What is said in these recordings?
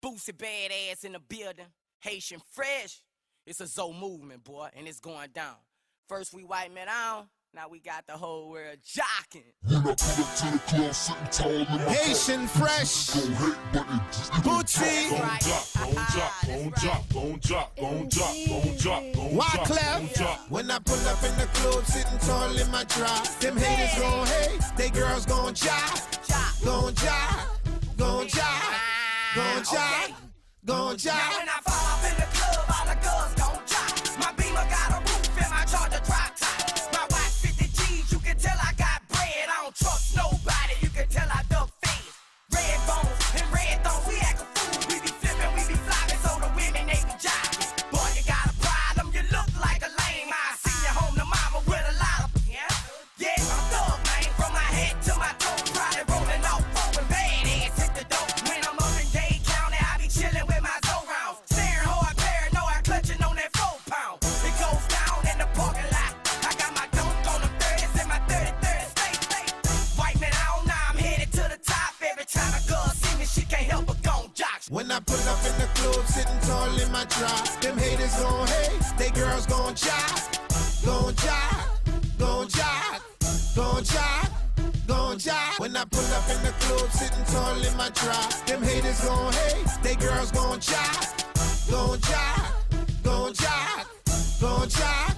Boosie badass in the building. Haitian fresh. It's a Zoe movement, boy, and it's going down. First we white men on, now we got the whole world jocking. When I pull up to the club, sitting tall in my Haitian fresh. Don't hate, but it Bootsy. Wyclef. When I pull up in the club, sitting tall in my drop, them haters gon' hate, they girls gon' jive, gon' jive, gon' jive, gon' jive, gon' jive. Now when I fall up in the club, all the girls gon' jive. My Beamer got a roof and my Charger drop top. My watch 50 G's, you can tell I got bread. I don't trust nobody, you can tell I duck feds. Red bones and red thorns, we act a fool. We be flipping, we be flopping, so the women they be jiving. Boy, you got a problem, you look like a lame. I see you home to mama with a lot of yeah, I'm thug, man, from my head to my toe. Probably rolling off, rolling badass hit the dope. When I'm up in Dade County, I be chilling with my Zoe rounds. Staring hard, paranoid, clutching on that 4 pound. It goes down in the parking lot. I got my dunk on the 30s and my 30-30 stay. White man on, now I'm headed to the top. Every time a girl see me, she can't help but gon' jock. When I pull up in the club, sitting tall in my drop, them haters gon' hate, they girls gon' jive, gon' jive, gon' jive, gon' jive, gon' jive. When I pull up in the club, sitting tall in my drop, them haters gon' hate, they girls gon' jive, gon' jive, gon' jive, gon' jive,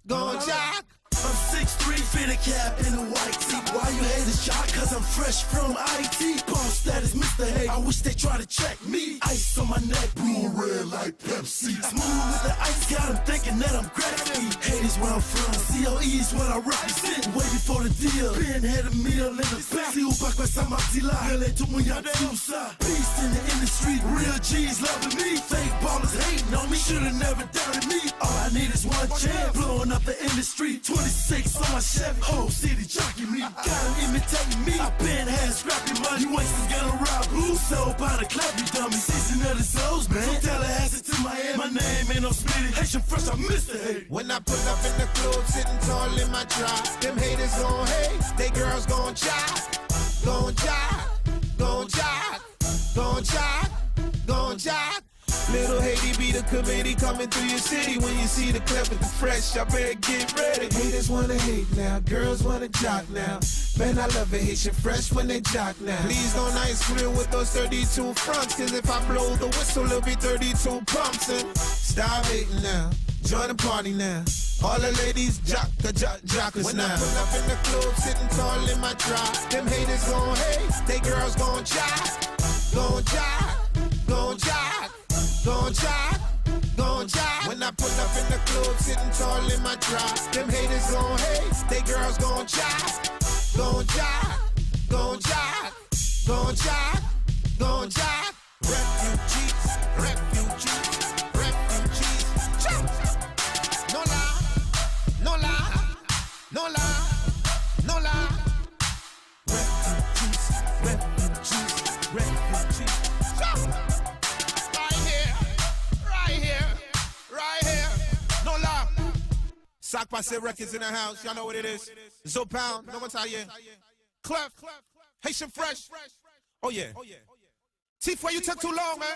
gon' jive. I'm 6'3", fitted cap in a white tee. Why you haters shot? Cause I'm fresh from IT. Boss status, Mr. Hate. I wish they try to check me. Ice on my neck, blue and red like Pepsi. Smooth with the ice, got them thinking that I'm Gretzky. Haters where I'm from, COE is what I represent. Waiting for the deal, been had a meal in the back. Si ou pas quoi ça m'a dit là, elle est tout mon y'a tout ça. Beast in the industry, real G's loving me. Fake ballers hating on me, should've never doubted me. All I need is one chance, blowing up the industry. 26 on my Chevy, whole city jockey me. Got them imitating me, I been had scrappy money. You wastes gonna rob blue, so by the club, you dummy. Season of the souls, man. From Tallahassee to Miami, my name ain't no Smitty. Haitian fresh, I miss the hate. When I pull up in the club, sitting tall in my drop, them haters gon' hate, they girls gon' jive, gon' jive, gon' jive, gon' jive, gon' jive. Little Haiti be the committee coming through your city. When you see the clip with the fresh, I better get ready. Haters wanna hate now, girls wanna jock now. Man, I love it, Haitian fresh when they jock now. Please don't ice grill with those 32 fronts, cause if I blow the whistle, it'll be 32 pumps. And stop hating now, join the party now. All the ladies jockers When now. I pull up in the club, sitting tall in my drop, them haters gon' hate, they girls gon' jive, gon' jive, gon' jive, gon' jive, gon' jive. When I pull up in the club, sitting tall in my drop, them haters gon' hate, they girls gon' jive, gon' jive, gon' jive, gon' jive, gon' jive. Refugees, refugees, refugees. Jump. No lie, no lie, no lie, no lie. Refugees, refugees, refugees. Jump. Right here, right here, right here. No lie. Sac Passe Records in the house. Y'all know what it is. Zoe Pound, no one tell you. Clef, Haitian Fresh. Oh yeah. T-Foy, you took too long, man.